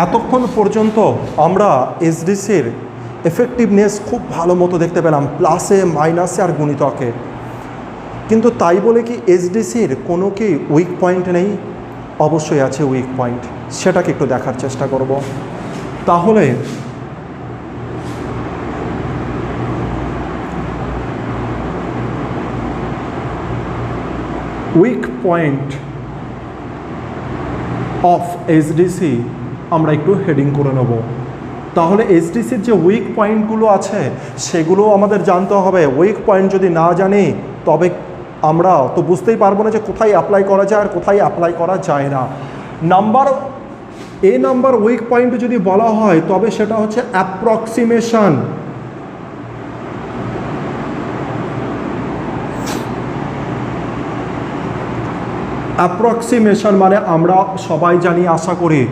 এতক্ষণ পর্যন্ত আমরা এসডিসির এফেক্টিভনেস খুব ভালো মতো দেখতে পেলাম, প্লাসে মাইনাসে আর গুণিতকে। কিন্তু তাই বলে কি এসডিসির কোনো কি উইক পয়েন্ট নেই? অবশ্যই আছে উইক পয়েন্ট, সেটাকে একটু দেখার চেষ্টা করব। তাহলে উইক পয়েন্ট অফ এসডিসি আমরা একটু হেডিং করে নেব। তাহলে এসডিসির যে উইক পয়েন্টগুলো আছে সেগুলো আমাদের জানতে হবে। উইক পয়েন্ট যদি না জানি তবে আমরা তো বুঝতেই পারবো না যে কোথায় অ্যাপ্লাই করা যায় আর কোথায় অ্যাপ্লাই করা যায় না। নাম্বার উইক পয়েন্ট যদি বলা হয় তবে সেটা হচ্ছে অ্যাপ্রক্সিমেশন। অ্যাপ্রক্সিমেশন মানে আমরা সবাই জানি, আশা করি,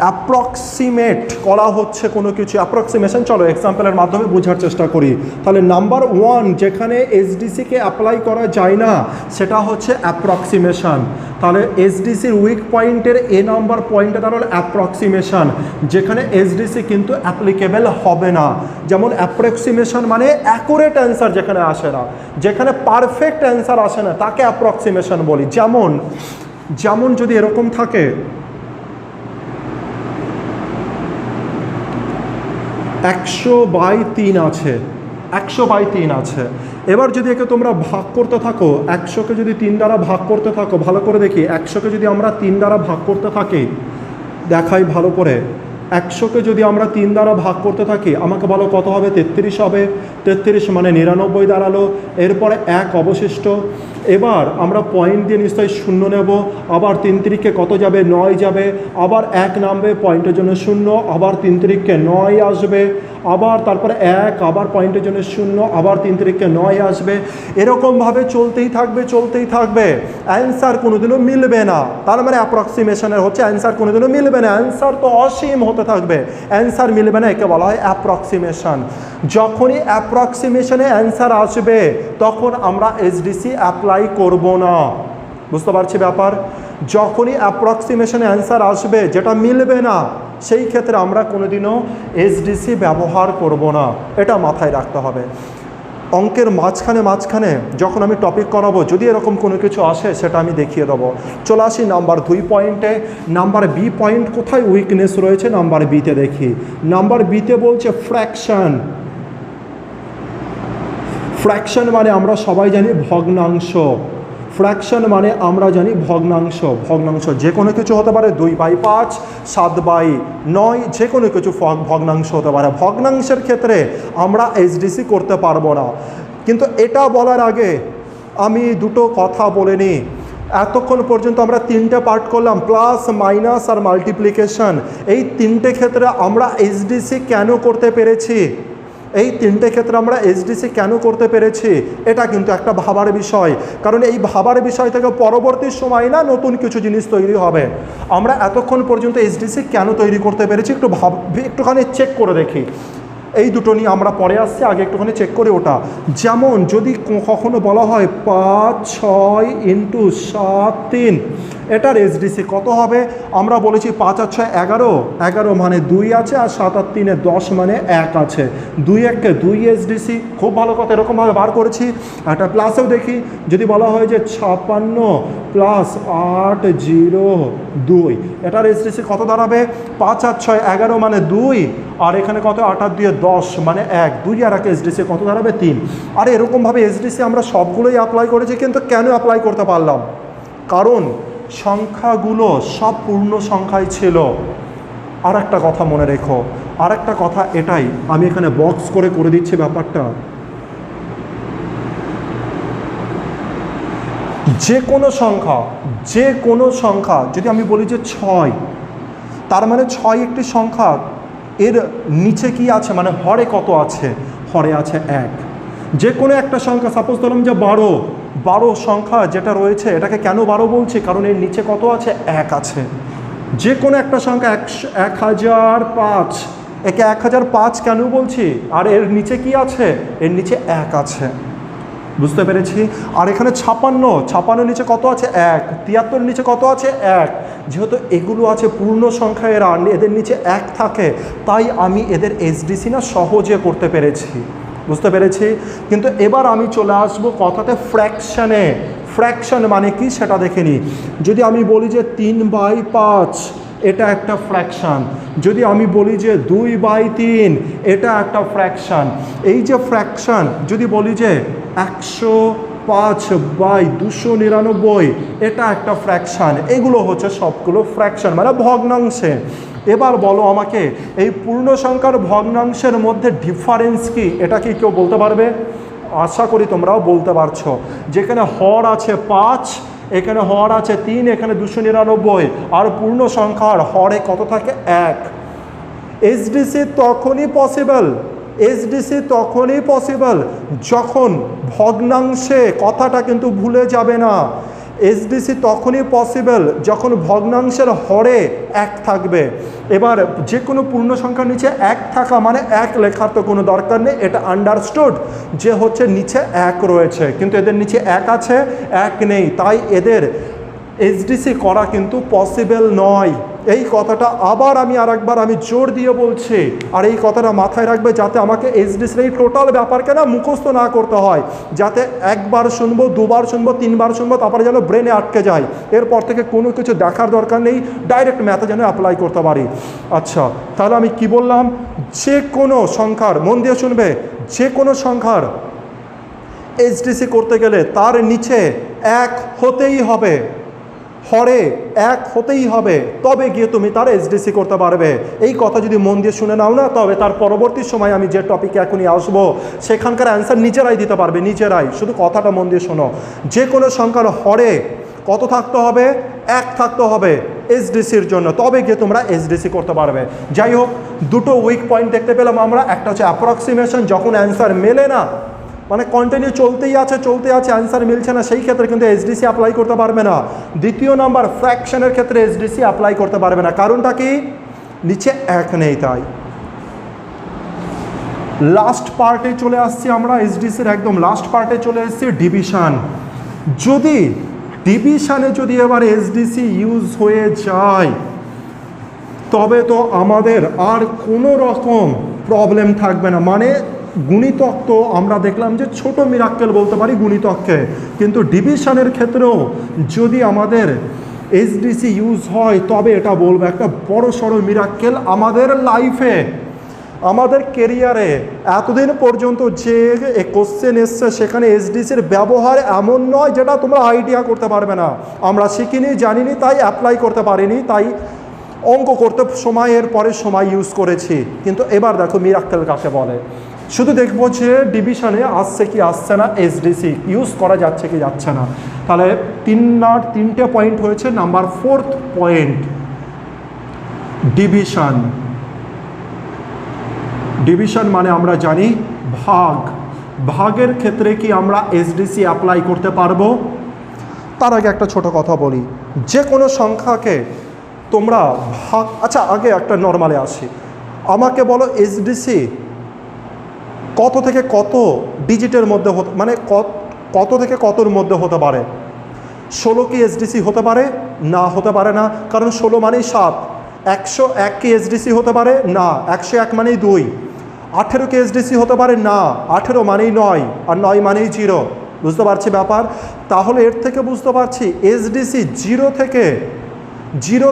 অ্যাপ্রক্সিমেট করা হচ্ছে কোনো কিছু। অ্যাপ্রক্সিমেশন, চলো এক্সাম্পলের মাধ্যমে বোঝার চেষ্টা করি। তাহলে নাম্বার 1 যেখানে এসডিসিকে অ্যাপ্লাই করা যায় না সেটা হচ্ছে অ্যাপ্রক্সিমেশন। তাহলে এসডিসির উইক পয়েন্টের নাম্বার পয়েন্টে তার হলো অ্যাপ্রক্সিমেশন, যেখানে এসডিসি কিন্তু অ্যাপ্লিকেবল হবে না। যেমন অ্যাপ্রক্সিমেশন মানে অ্যাকুরেট অ্যান্সার যেখানে আসে না, যেখানে পারফেক্ট অ্যান্সার আসে না তাকে অ্যাপ্রক্সিমেশন বলি। যেমন যদি এরকম থাকে 100/3 আছে, 100/3 আছে। এবার যদি একে তোমরা ভাগ করতে থাকো, 100কে যদি 3 দ্বারা ভাগ করতে থাকো, ভালো করে দেখি 100কে যদি আমরা 3 দ্বারা ভাগ করতে থাকি, দেখাই ভালো করে, 100কে যদি আমরা 3 দ্বারা ভাগ করতে থাকি আমাকে বলো কত হবে? 33 হবে। 33 মানে 99 দাঁড়ালো। এরপরে 1 অবশিষ্ট। এবার আমরা পয়েন্ট দিয়ে নিশ্চয়ই 0 নেব। আবার 3 তিরিখে কত যাবে? 9 যাবে। আবার 1 নামবে, পয়েন্টের জন্য 0। আবার 3 তিরিখে 9 আসবে। আবার তারপরে 1, আবার পয়েন্টের জন্য 0, আবার 3 তিরিখে 9 আসবে। এরকমভাবে চলতেই থাকবে। অ্যান্সার কোনোদিনও মিলবে না। তার মানে অ্যাপ্রক্সিমেশনের হচ্ছে অ্যান্সার কোনোদিনও মিলবে না। অ্যান্সার তো অসীম হতে থাকবে, অ্যান্সার মিলবে না, একে বলা হয় অ্যাপ্রক্সিমেশন। যখনই অ্যাপ্রক্সিমেশনে অ্যান্সার আসবে তখন আমরা এসডিসি অ্যাপ্লাই করব না। বুঝতে পারছি ব্যাপার? যখনই অ্যাপ্রক্সিমেশনে অ্যান্সার আসবে যেটা মিলবে না সেই ক্ষেত্রে আমরা কোনোদিনও এসডিসি ব্যবহার করব না, এটা মাথায় রাখতে হবে। অঙ্কের মাঝখানে যখন আমি টপিক করাবো যদি এরকম কোনো কিছু আসে সেটা আমি দেখিয়ে দেবো। চলে আসি নাম্বার 2 পয়েন্টে। নাম্বার বি পয়েন্ট, কোথায় উইকনেস রয়েছে নাম্বার বিতে দেখি। নাম্বার বিতে বলছে ফ্র্যাকশন। ফ্র্যাকশন মানে আমরা সবাই জানি ভগ্নাংশ। ফ্র্যাকশন মানে আমরা জানি ভগ্নাংশ। যে কোনো কিছু হতে পারে, 2/5, 7/9, যে কোনো কিছু ভগ্নাংশ হতে পারে। ভগ্নাংশের ক্ষেত্রে আমরা এসডিসি করতে পারবো না। কিন্তু এটা বলার আগে আমি দুটো কথা বলে নিই। এতক্ষণ পর্যন্ত আমরা 3টে পার্ট করলাম, প্লাস, মাইনাস আর মাল্টিপ্লিকেশন। এই 3টে ক্ষেত্রে আমরা এসডিসি কেন করতে পেরেছি? এটা কিন্তু একটা ভাবার বিষয়। কারণ এই ভাবার বিষয় থেকে পরবর্তী সময় না নতুন কিছু জিনিস তৈরি হবে। আমরা এতক্ষণ পর্যন্ত এসডিসি কেন তৈরি করতে পেরেছি একটুখানি চেক করে দেখি। এই দুটো নিয়ে আমরা পরে আসছি, আগে একটুখানি চেক করি ওটা। যেমন যদি কখনো বলা হয় 5, 6 × 7, 3, এটার এসডিসি কত হবে? আমরা বলেছি 5 আর 6 11, 11 মানে 2 আছে, আর 7 আর 3 10 মানে 1 আছে। 2 1কে 2 এসডিসি, খুব ভালো কথা, এরকমভাবে বার করেছি। একটা প্লাসেও দেখি, যদি বলা হয় যে 56 + 8 0 2, এটার এসডিসি কত দাঁড়াবে? 5 আর 6 11 মানে 2, আর এখানে কত? 8 আর 2 10 মানে 1, 2 আর 1 এসডিসি কত দাঁড়াবে? 3। আর এরকমভাবে এসডিসি আমরা সবগুলোই অ্যাপ্লাই করেছি, কিন্তু কেন অ্যাপ্লাই করতে পারলাম? কারণ সংখ্যাগুলো সব পূর্ণ সংখ্যাই ছিল। আর একটা কথা মনে রেখো, আর একটা কথা এটাই, আমি এখানে বক্স করে দিচ্ছি ব্যাপারটা। যে কোনো সংখ্যা যদি আমি বলি যে 6, তার মানে 6 একটি সংখ্যা, এর নিচে কি আছে, মানে হরে কত আছে? হরে আছে 1। যে কোনো একটা সংখ্যা, সাপোজ ধরলাম যে 12 সংখ্যা যেটা রয়েছে, এটাকে কেন 12 বলছি? কারণ এর নিচে কত আছে? 1 আছে। যে কোনো একটা সংখ্যা 1005, একে 1005 কেন বলছি? আর এর নিচে কি আছে? এর নিচে 1 আছে। বুঝতে পেরেছি। আর এখানে 56 নিচে কত আছে 1, 73 নিচে কত আছে 1। যেহেতু এগুলো আছে পূর্ণ সংখ্যা, এদের নিচে 1 থাকে, তাই আমি এদের এসডিসি না সহজে করতে পেরেছি। বুঝতে পেরেছি। কিন্তু এবার আমি চলে আসবো কথাতে ফ্র্যাকশানে। ফ্র্যাকশন মানে কি সেটা দেখে নিই। যদি আমি বলি যে 3/5 এটা একটা ফ্র্যাকশান, যদি আমি বলি যে 2/3 এটা একটা ফ্র্যাকশান, এই যে ফ্র্যাকশান যদি বলি যে 105/299 এটা একটা ফ্র্যাকশান, এগুলো হচ্ছে সবগুলো ফ্র্যাকশান মানে ভগ্নাংশে। এবার বলো আমাকে এই পূর্ণ সংখ্যার ভগ্নাংশের মধ্যে ডিফারেন্স কি, এটা কি কেউ বলতে পারবে? আশা করি তোমরাও বলতে পারছো। যেখানে হর আছে 5, এখানে হর আছে 3, এখানে 299, আর পূর্ণ সংখ্যার হরে কত থাকে 1। এসডিসি তখনই পসিবল, এসডিসি তখনই পসিবল যখন ভগ্নাংশে, কথাটা কিন্তু ভুলে যাবে না, এসডিসি তখনই পসিবল যখন ভগ্নাংশের হরে 1 থাকবে। এবার যে কোনো পূর্ণ সংখ্যার নিচে 1 থাকা মানে 1 লেখার তো কোনো দরকার নেই, এটা আন্ডারস্টুড যে হচ্ছে নিচে 1 রয়েছে, কিন্তু এদের নিচে 1 আছে 1 নেই, তাই এদের এসডিসি করা কিন্তু পসিবল নয়। এই কথাটা আবার আমি আরেকবার আমি জোর দিয়ে বলছি, আর এই কথাটা মাথায় রাখবে যাতে আমাকে এসডিসির এই টোটাল ব্যাপারকে না মুখস্থ না করতে হয়, যাতে একবার শুনবো, দুবার শুনবো, 3বার শুনবো, তারপরে যেন ব্রেনে আটকে যায়, এরপর থেকে কোনো কিছু দেখার দরকার নেই, ডাইরেক্ট ম্যাথে যেন অ্যাপ্লাই করতে পারি। আচ্ছা, তাহলে আমি কি বললাম? যে কোনো সংখ্যার, মন দিয়ে শুনবে, যে কোনো সংখ্যার এসডিসি করতে গেলে তার নিচে 1 হতেই হবে, হরে 1 হতেই হবে, তবে গিয়ে তুমি তার এসডিসি করতে পারবে। এই কথা যদি মন দিয়ে শুনে নাও না, তবে তার পরবর্তী সময় আমি যে টপিকে এখনই আসবো সেখানকার অ্যান্সার নিজেরাই দিতে পারবে, নিজেরাই। শুধু কথাটা মন দিয়ে শোনো, যে কোনো সংখ্যার হরে কত থাকতে হবে? 1 থাকতে হবে এসডিসির জন্য, তবে গিয়ে তোমরা এসডিসি করতে পারবে। যাই হোক, দুটো উইক পয়েন্ট দেখতে পেলাম আমরা। একটা হচ্ছে অ্যাপ্রক্সিমেশন, যখন অ্যান্সার মেলে না, মানে কন্টিনিউ চলতেই আছে অ্যান্সার মিলছে না, সেই ক্ষেত্রে কিন্তু এসডিসি অ্যাপ্লাই করতে পারবে না। দ্বিতীয় নাম্বার, ফ্র্যাকশনের ক্ষেত্রে এসডিসি অ্যাপ্লাই করতে পারবে না, কারণটা কি? নিচে 1 নেই। তাই লাস্ট পার্টে চলে আসছি আমরা, এসডিসির একদম লাস্ট পার্টে চলে এসেছি, ডিভিশন। যদি ডিভিশনে যদি এবার এসডিসি ইউজ হয়ে যায়, তবে তো আমাদের আর কোনো রকম প্রবলেম থাকবে না। মানে গুণিতক তো আমরা দেখলাম যে ছোট মিরাক্কেল বলতে পারি গুণিতককে, কিন্তু ডিভিশনের ক্ষেত্রেও যদি আমাদের এসডিসি ইউজ হয়, তবে এটা বলবো একটা বড় সড়ো মিরাক্কেল আমাদের লাইফে, আমাদের কেরিয়ারে। এতদিন পর্যন্ত যে কোশ্চেন এসছে সেখানে এসডিসির ব্যবহার এমন নয় যেটা তোমরা আইডিয়া করতে পারবে না। আমরা শিখিনি, জানিনি, তাই অ্যাপ্লাই করতে পারিনি, তাই অঙ্ক করতে সময়ের পরে সময় ইউজ করেছি। কিন্তু এবার দেখো মিরাক্কেল কাকে বলে। শুধু দেখবো যে ডিভিশনে আসছে কি আসছে না, এসডিসি ইউজ করা যাচ্ছে কি যাচ্ছে না। তাহলে 3টে পয়েন্ট হয়েছে। Number 4th point, division. Division মানে আমরা জানি ভাগ। ভাগের ক্ষেত্রে কি আমরা এসডিসি অ্যাপ্লাই করতে পারবো? তার আগে একটা ছোট কথা বলি, যে কোনো সংখ্যাকে তোমরা ভাগ, আচ্ছা আগে একটা নর্মালে আসি, আমাকে বলো এসডিসি কত থেকে কত ডিজিটের মধ্যে মানে কত থেকে কতর মধ্যে হতে পারে? 16 কি এসডিসি হতে পারে? না, হতে পারে না, কারণ 16 মানেই 7। 101 কি এসডিসি হতে পারে? না, 101 মানেই 2। 18 কি এসডিসি হতে পারে? না, 18 মানেই 9, আর 9 মানেই 0। বুঝতে পারছি ব্যাপার? তাহলে এর থেকে বুঝতে পারছি এসডিসি 0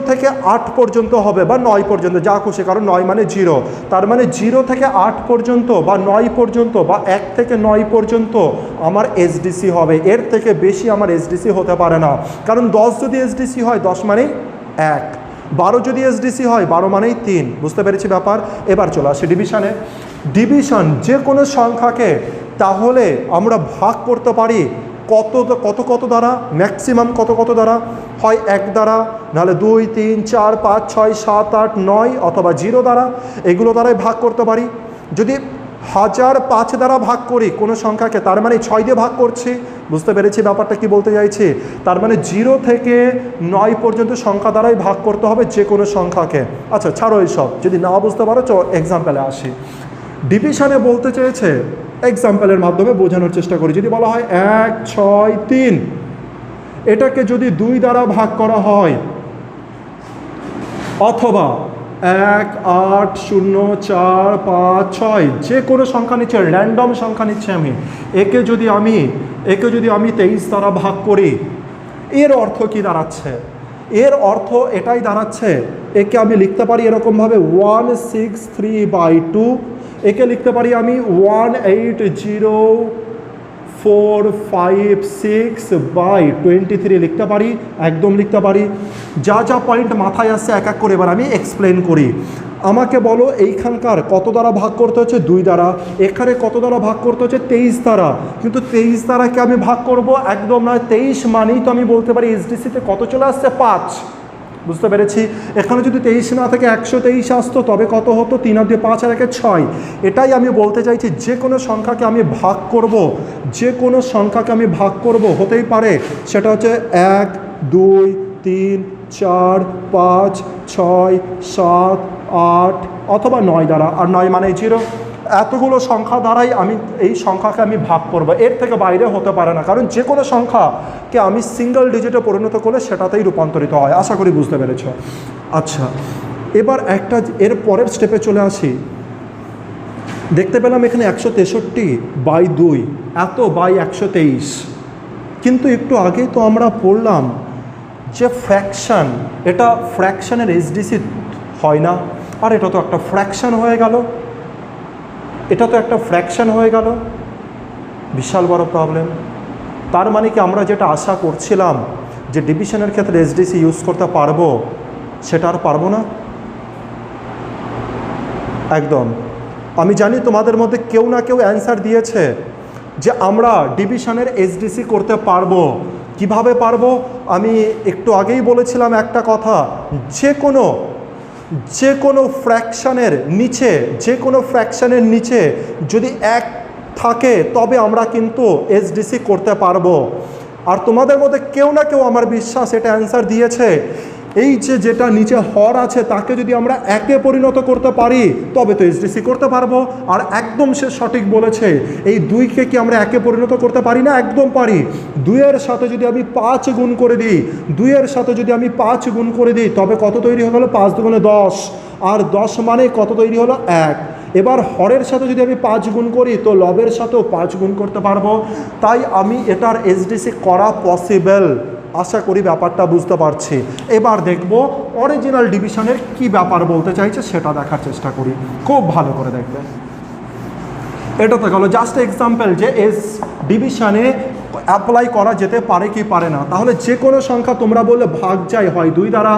থেকে 8 পর্যন্ত হবে, বা 9 পর্যন্ত, যা খুশি, কারণ 9 মানে 0। তার মানে 0 থেকে 8 পর্যন্ত বা 9 পর্যন্ত বা 1 থেকে 9 পর্যন্ত আমার এসডিসি হবে। এর থেকে বেশি আমার এসডিসি হতে পারে না, কারণ 10 যদি এসডিসি হয় 10 মানেই 1, 12 যদি এসডিসি হয় 12 মানেই 3। বুঝতে পেরেছি ব্যাপার? এবার চলে আসি ডিভিশনে। ডিভিশন যে কোনো সংখ্যাকে তাহলে আমরা ভাগ করতে পারি কত দ্বারা, ম্যাক্সিমাম কত দ্বারা, হয় 1 দ্বারা, নাহলে 2, 3, 4, 5, 6, 7, 8, 9 অথবা 0 দ্বারা, এগুলো দ্বারাই ভাগ করতে পারি। যদি 1005 দ্বারা ভাগ করি কোনো সংখ্যাকে, তার মানে 6 দিয়ে ভাগ করছি। বুঝতে পেরেছি ব্যাপারটা কি বলতে চাইছি? তার মানে 0 থেকে 9 পর্যন্ত সংখ্যা দ্বারাই ভাগ করতে হবে যে কোনো সংখ্যাকে। আচ্ছা ছাড়ো এইসব, যদি না বুঝতে পারো চলো এক্সাম্পলে আসি। ডিভিশনে বলতে চেয়েছে, এক্সাম্পলের মাধ্যমে বোঝানোর চেষ্টা করি। যদি বলা হয় 1, 6, 3, এটাকে যদি 2 দ্বারা ভাগ করা হয়, অথবা 1, 8, 0, 4, 5, 6, যে কোনো সংখ্যা নিচ্ছে, র্যান্ডম সংখ্যা নিচ্ছে আমি, একে যদি আমি 23 দ্বারা ভাগ করি, এর অর্থ কি দাঁড়াচ্ছে? এর অর্থ এটাই দাঁড়াচ্ছে, একে আমি লিখতে পারি এরকমভাবে 163/2, একে লিখতে পারি আমি 180,456/23 লিখতে পারি, একদম লিখতে পারি। যা যা পয়েন্ট মাথায় আসছে এক এক করে এবার আমি এক্সপ্লেন করি। আমাকে বলো এইখানকার কত দ্বারা ভাগ করতে হচ্ছে? 2 দ্বারা। এখানে কত দ্বারা ভাগ করতে হচ্ছে? 23 দ্বারা। কিন্তু 23 দ্বারা কি আমি ভাগ করব? একদম নয়। 23 মানেই তো আমি বলতে পারি এসডিসিতে কত চলে আসছে? 5। বুঝতে পেরেছি? এখানে যদি 23 না থেকে 123 আসতো তবে কত হতো? 3 আর 2 5 আর 1 6। এটাই আমি বলতে চাইছি, যে কোনো সংখ্যাকে আমি ভাগ করব, যে কোনো সংখ্যাকে আমি ভাগ করব, হতেই পারে সেটা হচ্ছে 1, 2, 3, 4, 5, 6, 7, 8 অথবা 9 দ্বারা। আর 9 মানে 0। এতগুলো সংখ্যা দ্বারাই আমি এই সংখ্যাকে আমি ভাগ করব, এর থেকে বাইরে হতে পারে না। কারণ যে কোনো সংখ্যাকে আমি সিঙ্গেল ডিজিটে পরিণত করলে সেটাতেই রূপান্তরিত হয়। আশা করি বুঝতে পেরেছ। আচ্ছা, এবার এর পরের স্টেপে চলে আসি। দেখতে পেলাম এখানে 163/2, এত বাই 123। কিন্তু একটু আগেই তো আমরা পড়লাম যে ফ্র্যাকশান, এটা ফ্র্যাকশানের এসডিসি হয় না। আর এটা তো একটা ফ্র্যাকশান হয়ে গেল, এটা তো একটা ফ্র্যাকশান হয়ে গেল, বিশাল বড় প্রবলেম। তার মানে কি আমরা যেটা আশা করছিলাম যে ডিভিশনের ক্ষেত্রে এসডিসি ইউজ করতে পারবো, সেটা আর পারবো না? একদম। আমি জানি তোমাদের মধ্যে কেউ না কেউ অ্যান্সার দিয়েছে যে আমরা ডিভিশনের এসডিসি করতে পারবো। কিভাবে পারবো? আমি একটু আগেই বলেছিলাম একটা কথা, যে কোনো ফ্র্যাকশানের নিচে যদি 1 থাকে তবে আমরা কিন্তু এসডিসি করতে পারবো। আর তোমাদের মধ্যে কেউ না কেউ, আমার বিশ্বাস, এটা অ্যান্সার দিয়েছে, এই যেটা নিচে হর আছে তাকে যদি আমরা 1-এ পরিণত করতে পারি তবে তো এসডিসি করতে পারবো। আর একদম সে সঠিক বলেছে, এই 2কে কি আমরা 1-এ পরিণত করতে পারি না? একদম পারি। 2-এর সাথে যদি আমি 5 গুণ করে দিই, 2-এর সাথে যদি আমি 5 গুণ করে দিই তবে কত তৈরি হয়ে গেল? 5 দুগুণে 10, আর 10 মানে কত তৈরি হলো? 1। এবার হরের সাথে যদি আমি 5 গুণ করি তো লবের সাথেও 5 গুণ করতে পারবো। তাই আমি এটার এসডিসি করা পসিবল। আশা করি ব্যাপারটা বুঝতে পারছি। এবার দেখব অরিজিনাল ডিভিশনের কি ব্যাপার বলতে চাইছে সেটা দেখার চেষ্টা করি, খুব ভালো করে দেখবে। এটা তো গেল জাস্ট এক্সাম্পল যে ডিভিশনে অ্যাপ্লাই করা যেতে পারে কি পারে না। তাহলে যে কোনো সংখ্যা তোমরা বললে ভাগ চাই হয় 2 দ্বারা,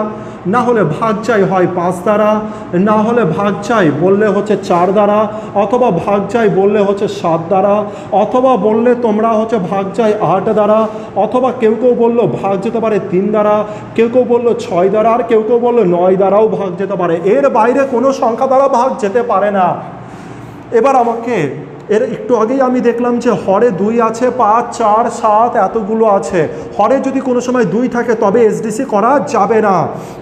না হলে ভাগ চাই হয় 5 দ্বারা, না হলে ভাগ চাই বললে হচ্ছে 4 দ্বারা, অথবা ভাগ চাই বললে হচ্ছে 7 দ্বারা, অথবা বললে তোমরা হচ্ছে ভাগ চাই 8 দ্বারা, অথবা কেউ বললো ভাগ যেতে পারে 3 দ্বারা, কেউ বললো 6 দ্বারা, আর কেউ বললো 9 দ্বারাও ভাগ যেতে পারে। এর বাইরে কোনো সংখ্যা দ্বারা ভাগ যেতে পারে না। এবার আমাকে একটু আগেই আমি দেখলাম যে হরে 2 আছে, 5, 4, 7 এতগুলো আছে। হরে যদি কোনো সময় 2 থাকে তবে এসডিসি করা যাবে না।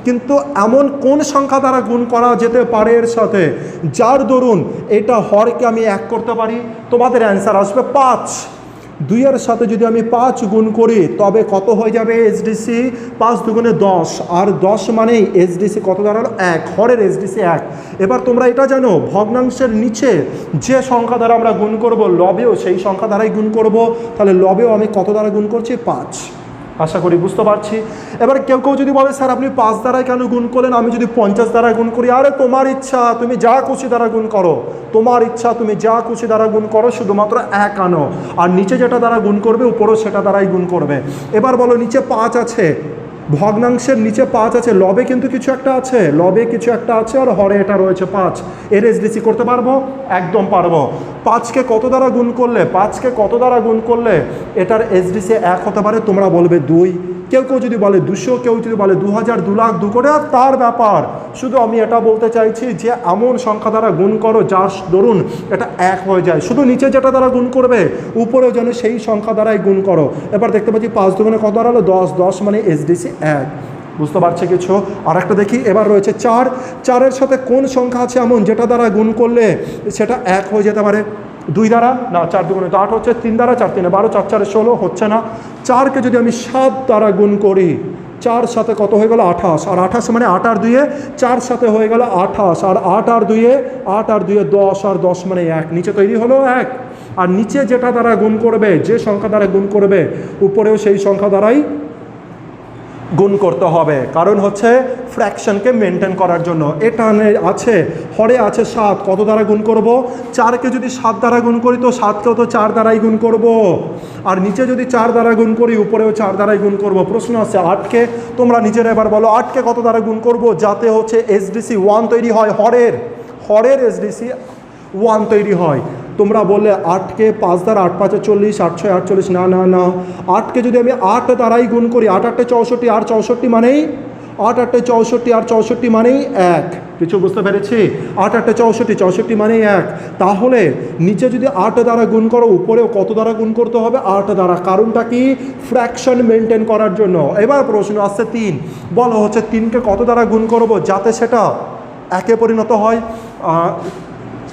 কিন্তু এমন কোন সংখ্যা দ্বারা গুণ করা যেতে পারে এর সাথে, যার দরুন এটা হরকে আমি 1 করতে পারি? তোমাদের অ্যান্সার আসবে 5। 2-এর সাথে যদি আমি 5 গুণ করি তবে কত হয়ে যাবে এসডিসি? 5 দুগুণে 10, আর 10 মানেই এসডিসি কত দাঁড়ালো? 1। হরের এসডিসি 1। এবার তোমরা এটা জানো, ভগ্নাংশের নিচে যে সংখ্যা দ্বারা আমরা গুণ করব লবেও সেই সংখ্যা দ্বারাই গুণ করব। তাহলে লবেও আমি কত দ্বারা গুণ করছি? 5। আশা করি বুঝতে পারছি। এবার কেউ যদি বলে স্যার আপনি 5 দ্বারাই কেন গুণ করলেন, আমি যদি 50 দ্বারা গুণ করি? আরে তোমার ইচ্ছা, তুমি যা খুশি দ্বারা গুণ করো, তোমার ইচ্ছা, তুমি যা খুশি দ্বারা গুণ করো, শুধুমাত্র 1 আনো। আর নিচে যেটা দ্বারা গুণ করবে উপরেও সেটা দ্বারাই গুণ করবে। এবার বলো নিচে 5 আছে, ভগ্নাংশের নিচে 5 আছে, লবে কিন্তু কিছু একটা আছে, লবে কিছু একটা আছে, আর হরে এটা রয়েছে 5। এর এসডিসি করতে পারবো? একদম পারবো। 5কে কত দ্বারা গুণ করলে, 5কে কত দ্বারা গুণ করলে এটার এসডিসি 1 হতে পারে? তোমরা বলবে 2। কেউ যদি বলে 200, কেউ যদি বলে 2000, 2 লাখ, 2 কোটি, আর তার ব্যাপার। শুধু আমি এটা বলতে চাইছি যে এমন সংখ্যা দ্বারা গুণ করো যার দরুন এটা 1 হয়ে যায়। শুধু নিচে যেটা দ্বারা গুণ করবে উপরেও যেন সেই সংখ্যা দ্বারাই গুণ করো। এবার দেখতে পাচ্ছি 5 দুগুণে কত দাঁড়ালো? 10। 10 মানে এসডিসি 1। বুঝতে পারছে কিছু? আর একটা দেখি, এবার রয়েছে 4। 4-এর সাথে কোন সংখ্যা আছে এমন যেটা দ্বারা গুণ করলে সেটা 1 হয়ে যেতে পারে? 2 দ্বারা না, 4 2 8 হচ্ছে, 3 দ্বারা, 4 3 12, 4 4 16 হচ্ছে না। 4কে যদি আমি 7 দ্বারা গুণ করি, 4 সাথে কত হয়ে গেল? 28। আর 28 মানে 8 আর 2-এ 4 সাথে হয়ে গেল 28, আর 8 আর 2-এ 10, আর 10 মানে 1, নিচে তৈরি হলো 1। আর নিচে যেটা দ্বারা গুণ করবে, যে সংখ্যা দ্বারা গুণ করবে, উপরেও সেই সংখ্যা দ্বারাই গুণ করতে হবে, কারণ হচ্ছে ফ্র্যাকশনকে মেনটেন করার জন্য। এটা আছে হরে আছে 7, কত দ্বারা গুণ করব? 4কে যদি 7 দ্বারা গুণ করি তো 7কেও তো 4 দ্বারাই গুণ করব, আর নিচে যদি 4 দ্বারা গুণ করি উপরেও 4 দ্বারাই গুণ করব। প্রশ্ন আছে 8কে, তোমরা নিজেরা এবার বলো 8কে কত দ্বারা গুণ করব যাতে হচ্ছে এসডিসি 1 তৈরি হয়, হরের এসডিসি 1 তৈরি হয়। তোমরা বললে 8কে 5 দ্বারা, 8 5 40, 8 6 48, না না না, 8কে যদি আমি 8 দ্বারাই গুণ করি, 8 8 64, আর 64 মানেই 8 8 64, আর 64 মানেই 1। কিছু বুঝতে পেরেছি? 8 8 64, 64 মানেই 1। তাহলে নিচে যদি 8 দ্বারা গুণ করো, উপরেও কত দ্বারা গুণ করতে হবে? 8 দ্বারা। কারণটা কি? ফ্র্যাকশন মেনটেন করার জন্য। এবার প্রশ্ন আসছে 3, বলো হচ্ছে 3কে কত দ্বারা গুণ করব যাতে সেটা 1-এ পরিণত হয়?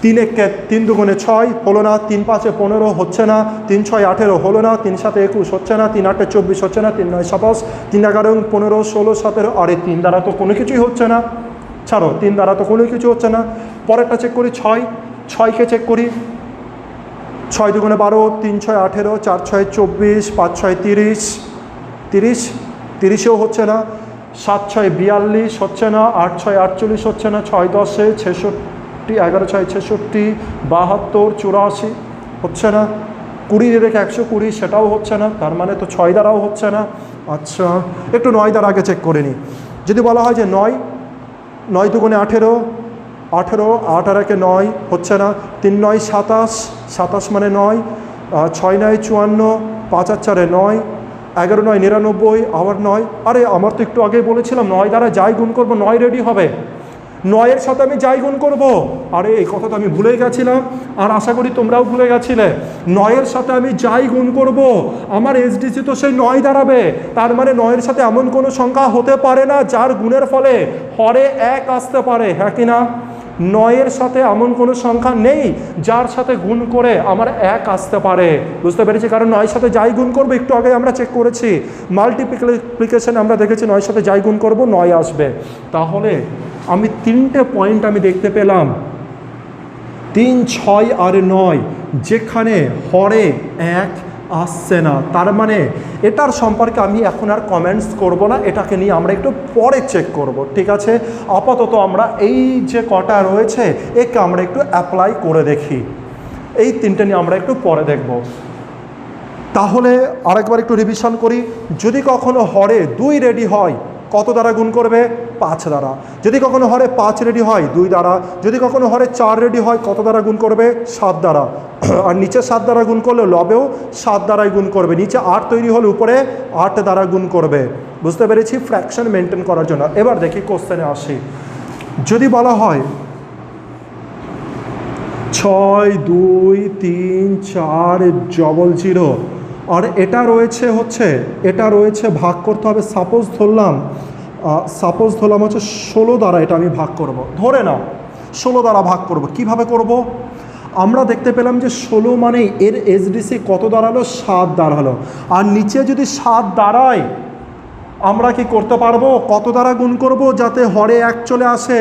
3 1 3 2 6 হলো না, 3 5 15 হচ্ছে না, 3 6 18 হলো না, 3 7 21 হচ্ছে না, 3 8 24 হচ্ছে না, 3 9 27, 3 11 15 16 17, আরে 3 দ্বারা তো কোনো কিছুই হচ্ছে না। ছাড়ো, 3 দ্বারা তো কোনো কিছু হচ্ছে না। পরেরটা চেক করি, 6কে চেক করি, 6 2 12, 3 6 18, 4 6 24, 5 6 30, 30এও হচ্ছে না, 7 6 42 হচ্ছে না, 8 6 48 হচ্ছে না, 6 10 66, 11 6 66, 72 84 হচ্ছে না, 20 রেখে 120 সেটাও হচ্ছে না, তার মানে তো 6 দ্বারাও হচ্ছে না। আচ্ছা, একটু 9 দ্বারা আগে চেক করে নিই। যদি বলা হয় যে 9 2 18, 18 8 আর 1 9 হচ্ছে না, 3 9 27, 27 মানে 9, 6 9 54, 5 আর 4 9, 11 9 99, আবার 9। আরে আমার তো একটু আগেই বলেছিলাম 9 দ্বারা যাই গুণ করবো 9 রেডি হবে, 9-এর সাথে আমি যাই গুণ করব। আরে এই কথা তো আমি ভুলেই গেছিলাম, আর আশা করি তোমরাও ভুলে গেছিলে। 9-এর সাথে আমি যাই গুণ করব আমার এসডিসি তো সেই 9 দাঁড়াবে। তার মানে 9-এর সাথে এমন কোনো সংখ্যা হতে পারে না যার গুণের ফলে হরে 1 আসতে পারে, হ্যাঁ কি না? 9-এর সাথে এমন কোনো সংখ্যা নেই যার সাথে গুণ করে আমার 1 আসতে পারে। বুঝতে পেরেছি? কারণ 9-এর সাথে যাই গুণ করবো, একটু আগে আমরা চেক করেছি মাল্টিপ্লিকেশন, আমরা দেখেছি 9-এর সাথে যাই গুণ করবো 9 আসবে। তাহলে আমি 3টে পয়েন্ট আমি দেখতে পেলাম, 3 6 আর 9, যেখানে হরে 1 আসছে না। তার মানে এটার সম্পর্কে আমি এখন আর কমেন্টস করব না, এটাকে নিয়ে আমরা একটু পরে চেক করব, ঠিক আছে? আপাতত আমরা এই যে কটা রয়েছে একে আমরা একটু অ্যাপ্লাই করে দেখি, এই 3টে নিয়ে আমরা একটু পরে দেখব। তাহলে আরেকবার একটু রিভিশন করি। যদি কখনো হরে 2 রেডি হয়, কত দ্বারা গুণ করবে? 5 দ্বারা। যদি কখনো হরে 5 রেডি হয়, 2 দ্বারা। যদি কখনো হরে 4 রেডি হয়, কত দ্বারা গুণ করবে? 7 দ্বারা। আর নিচে 7 দ্বারা গুণ করলে লবেও 7 দ্বারাই গুণ করবে। নিচে 8 তৈরি হলে উপরে 8 দ্বারা গুণ করবে। বুঝতে পেরেছি? ফ্র্যাকশন মেনটেন করার জন্য। এবার দেখি কোশ্চেনে আসি। যদি বলা হয় 6 2 3 4 0, আর এটা রয়েছে ভাগ করতে হবে। সাপোজ ধরলাম হচ্ছে 16 দ্বারা এটা আমি ভাগ করব। ধরে নাও 16 দ্বারা ভাগ করব। কিভাবে করব? আমরা দেখতে পেলাম যে 16 মানে এর এসডিসি কত দাঁড়ালো? 7 দাঁড়ালো। আর নিচে যদি 7 দাঁড়ায়, আমরা কি করতে পারবো? কত দ্বারা গুণ করব যাতে হরে 1 চলে আসে?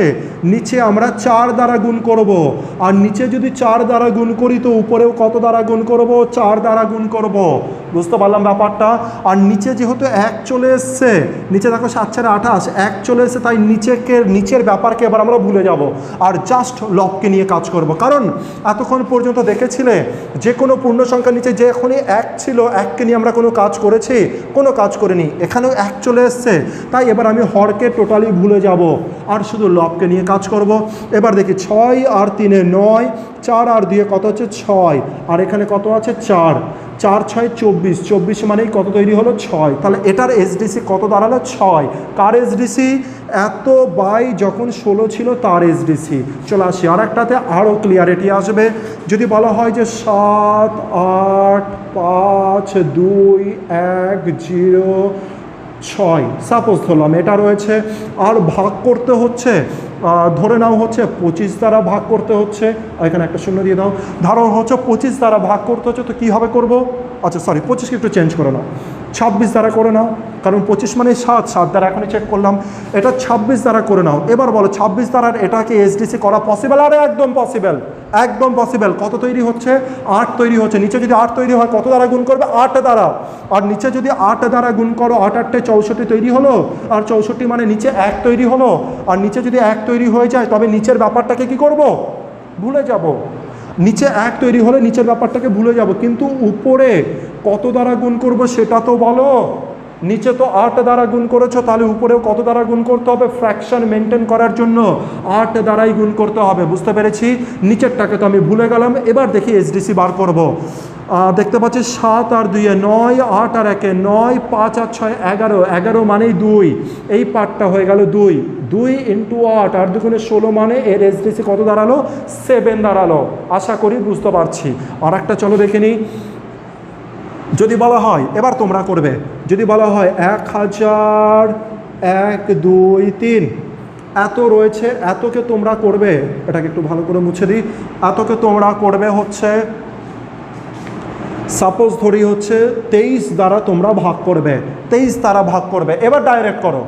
নিচে আমরা 4 দ্বারা গুণ করব। আর নিচে যদি 4 দ্বারা গুণ করি তো উপরেও কত দ্বারা গুণ করব? 4 দ্বারা গুণ করব। বুঝতে পারলাম ব্যাপারটা? আর নিচে যেহেতু 1 চলে এসছে, নিচে দেখো 7 4 28, 1 চলে এসছে, তাই নিচের ব্যাপারকে এবার আমরা ভুলে যাব আর জাস্ট লবকে নিয়ে কাজ করব। কারণ এতক্ষণ পর্যন্ত দেখেছিলে যে কোনো পূর্ণ সংখ্যার নিচে যে এখনই 1 ছিল, 1কে নিয়ে আমরা কোনো কাজ করেছি? কোনো কাজ করিনি। এখানেও 1 চলে এসছে, তাই এবার আমি হরকে টোটালি ভুলে যাব আর শুধু লবকে নিয়ে কাজ করব। এবার দেখি 6 আর 3 9, 4 আর 2 কত হচ্ছে? 6, আর এখানে কত আছে? 4 4 6 24, 24 মানেই কত তৈরি হলো? 6। তাহলে এটার এসডিসি কত দাঁড়ালো? 6। কার এসডিসি? এত বাই যখন 16 ছিল তার এসডিসি। চলে আসি আর একটাতে, আরও ক্লিয়ারিটি আসবে। যদি বলা হয় যে 7 8 5 2 1 0, ছয়, সাপোজ ধরলাম এটা রয়েছে। আর ভাগ করতে হচ্ছে, ধরে নাও হচ্ছে 25 দ্বারা ভাগ করতে হচ্ছে, এখানে একটা শূন্য দিয়ে দাও। ধরো হচ্ছে 25 দ্বারা ভাগ করতে হচ্ছে, তো কীভাবে করবো? আচ্ছা সরি, 25কে একটু চেঞ্জ করে নাও, 26 দ্বারা করে নাও, কারণ 25 মানে 7, 7 দ্বারা এখনই চেক করলাম, এটা 26 দ্বারা করে নাও। এবার বলো 26 দ্বারা এটাকে এসডিসি করা পসিবল? আরে একদম পসিবল, একদম পসিবল। কত তৈরি হচ্ছে? 8 তৈরি হচ্ছে। নিচে যদি 8 তৈরি হয় কত দ্বারা গুণ করবে? 8 দ্বারা। আর নিচে যদি 8 দ্বারা গুণ করো, 8 8 64 তৈরি হলো, আর 64 মানে নিচে 1 তৈরি হলো। আর নিচে যদি 1 তৈরি হয়ে যায় তবে নিচের ব্যাপারটাকে কি করব? ভুলে যাব। নিচে 1 তৈরি হলে নিচের ব্যাপারটাকে ভুলে যাব, কিন্তু উপরে কত দ্বারা গুণ করব সেটা তো বলো। নিচে তো 8 দ্বারা গুণ করেছো, তাহলে উপরেও কত দ্বারা গুণ করতে হবে? ফ্র্যাকশন মেনটেন করার জন্য 8 দ্বারাই গুণ করতে হবে। বুঝতে পেরেছি? নিচেরটাকে তো আমি ভুলে গেলাম। এবার দেখি এসডিসি বার করব। দেখতে পাচ্ছি 7 আর 2 9, 8 আর 1 9, 5 আর 6 11, 11 মানেই 2, এই পার্টটা হয়ে গেল 2, 2 ইন্টু 8 আর 2 গুণে 16 মানে এর এসডিসি কত দাঁড়ালো? 7 দাঁড়ালো। আশা করি বুঝতে পারছি। আর একটা চলো দেখে নিই। যদি বলা হয়, এবার তোমরা করবে, যদি বলা হয় 1000 1 2 3 এত রয়েছে, এতকে তোমরা করবে, এটাকে একটু ভালো করে মুছে দিই, এতকে তোমরা করবে হচ্ছে, সাপোজ ধরি হচ্ছে 23 দ্বারা তোমরা ভাগ করবে, 23 দ্বারা ভাগ করবে। এবার ডাইরেক্ট করো,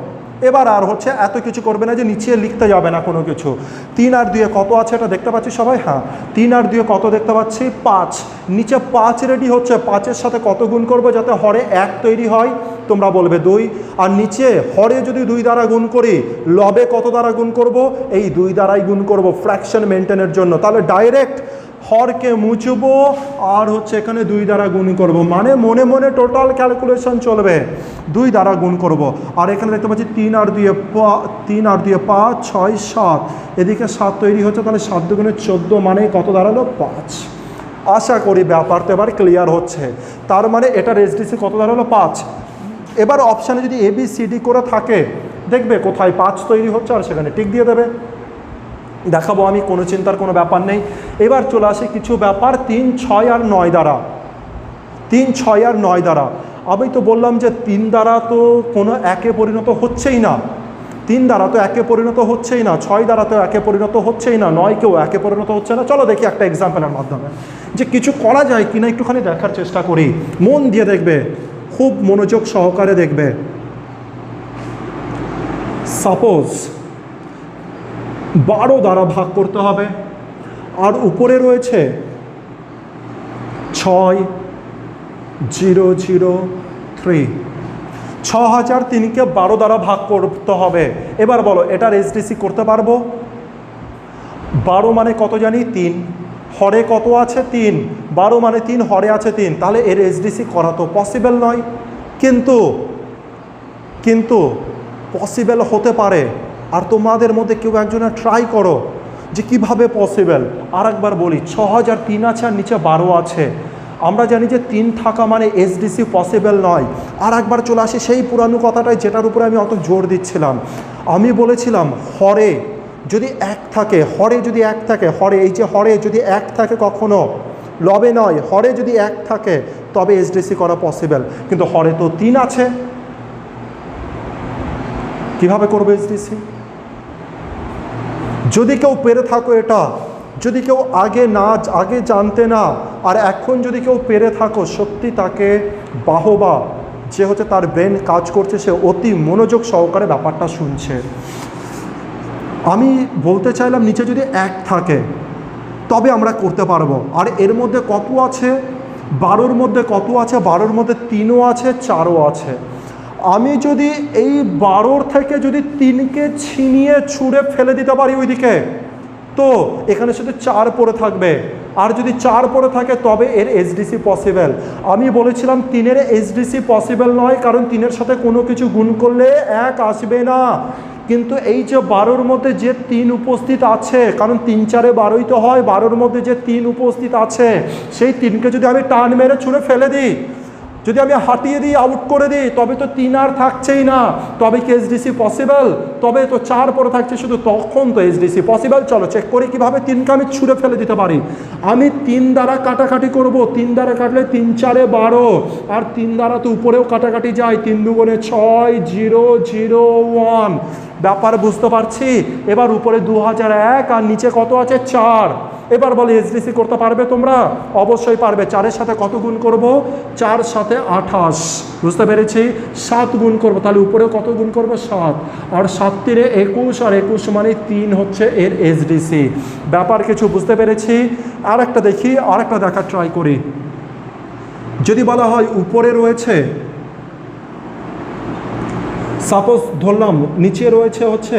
এবার আর হচ্ছে এত কিছু করবে না যে নিচে লিখতে যাবে না কোনো কিছু। 3 আর 2 কত আছে এটা দেখতে পাচ্ছি সবাই? হ্যাঁ, 3 আর 2 কত দেখতে পাচ্ছি? 5। নিচে 5 রেডি হচ্ছে, 5-এর সাথে কত গুণ করবো যাতে হরে 1 তৈরি হয়? তোমরা বলবে 2। আর নিচে হরে যদি 2 দ্বারা গুণ করি, লবে কত দ্বারা গুণ করব? এই 2 দ্বারাই গুণ করব ফ্র্যাকশন মেনটেনের জন্য। তাহলে ডাইরেক্ট হরকে মুছবো আর হচ্ছে এখানে 2 দ্বারা গুণ করব, মানে মনে মনে টোটাল ক্যালকুলেশন চলবে, 2 দ্বারা গুণ করব। আর এখানে দেখতে পাচ্ছি 3 আর 2 5 6 7, এদিকে 7 তৈরি হচ্ছে, তাহলে 7 দুগুণে 14 মানে কত দাঁড়ালো? 5। আশা করি ব্যাপারটা এবার ক্লিয়ার হচ্ছে। তার মানে এটার এসডিসি কত দাঁড়ালো? 5। এবার অপশানে যদি ABCD করে থাকে, দেখবে কোথায় 5 তৈরি হচ্ছে আর সেখানে টিক দিয়ে দেবে, দেখাবো আমি, কোনো চিন্তার কোনো ব্যাপার নেই। এবার চলে আসে কিছু ব্যাপার 3 6 আর 9 দ্বারা, 3 6 আর 9 দ্বারা। আমি তো বললাম যে 3 দ্বারা তো কোনো একে পরিণত হচ্ছেই না, 3 দ্বারা তো একে পরিণত হচ্ছেই না, 6 দ্বারা তো একে পরিণত হচ্ছেই না, 9 কেউ একে পরিণত হচ্ছে না। চলো দেখি একটা এক্সাম্পলের মাধ্যমে যে কিছু করা যায় কিনা, একটুখানি দেখার চেষ্টা করি। মন দিয়ে দেখবে, খুব মনোযোগ সহকারে দেখবে। সাপোজ 12 দ্বারা ভাগ করতে হবে, আর উপরে রয়েছে 6 0 0 3, 6003কে 12 দ্বারা ভাগ করতে হবে। এবার বলো এটার এসডিসি করতে পারবো? 12 মানে কত জানি? 3, হরে কত আছে? 3, 12 মানে 3, হরে আছে 3, তাহলে এর এসডিসি করা তো পসিবল নয়। কিন্তু পসিবল হতে পারে। আর তোমাদের মধ্যে কেউ একজনের ট্রাই করো যে কিভাবে পসিবল। আর একবার বলি, 6003 আছে আর নিচে 12 আছে, আমরা জানি যে 3 থাকা মানে এসডিসি পসিবল নয়। আর একবার চলে আসি সেই পুরানো কথাটাই, যেটার উপরে আমি অত জোর দিচ্ছিলাম। আমি বলেছিলাম হরে যদি 1 থাকে, হরে যদি 1 থাকে, হরে এই যে হরে যদি 1 থাকে কখনো, লবে নয়, হরে যদি 1 থাকে তবে এসডিসি করা পসিবল। কিন্তু হরে তো 3 আছে, কিভাবে করবে এসডিসি? যদি কেউ পেরে থাকো এটা, যদি কেউ আগে জানতে না, আর এখন যদি কেউ পেরে থাকো, সত্যি তাকে বাহবা, যে হচ্ছে তার ব্রেন কাজ করছে, সে অতি মনোযোগ সহকারে ব্যাপারটা শুনছে। আমি বলতে চাইলাম নিচে যদি 1 থাকে তবে আমরা করতে পারবো। আর এর মধ্যে কত আছে? 12-র মধ্যে কত আছে? 12-র মধ্যে 3ও আছে, 4ও আছে। আমি যদি এই 12 থেকে যদি 3কে ছিনিয়ে ছুঁড়ে ফেলে দিতে পারি ওইদিকে, তো এখানে শুধু 4 পড়ে থাকবে। আর যদি 4 পড়ে থাকে তবে এর এসডিসি পসিবল। আমি বলেছিলাম 3-এর এসডিসি পসিবল নয়, কারণ 3-এর সাথে কোনো কিছু গুণ করলে 1 আসবে না। কিন্তু এই যে 12-র মধ্যে যে 3 উপস্থিত আছে, কারণ 3 4 12ই তো হয়, 12-র মধ্যে যে 3 উপস্থিত আছে, সেই 3কে যদি আমি টান মেরে ছুঁড়ে ফেলে দিই, যদি আমি হাঁটিয়ে দিই, আউট করে দিই, তবে তো 3 আর থাকছেই না, তবে কি এসডিসি পসিবল? তবে তো 4 পরে থাকছে শুধু, তখন তো এসডিসি পসিবল। চলো চেক করি কিভাবে 3কে আমি ছুঁড়ে ফেলে দিতে পারি। আমি 3 দ্বারা কাটাকাটি করব, 3 দ্বারা কাটলে 3 4 12, আর 3 দ্বারা তো উপরেও কাটাকাটি যায়, 3 দুগুণে 6, 0 0 1। ব্যাপার বুঝতে পারছি? এবার উপরে 2001 আর নিচে কত আছে? 4। এবার বলে এসডিসি করতে পারবে তোমরা? অবশ্যই পারবে। 4-এর সাথে কত গুণ করব? 4 7 28, বুঝতে পেরেছি। 7 গুণ করব, তাহলে উপরেও কত গুণ করব? 7, আর 7 3 21, আর 21 মানে 3 হচ্ছে এর এসডিসি। ব্যাপার কিছু বুঝতে পেরেছি? আর একটা দেখি, আর একটা দেখার ট্রাই করি। যদি বলা হয় উপরে রয়েছে, সাপোজ ধরলাম নিচে রয়েছে হচ্ছে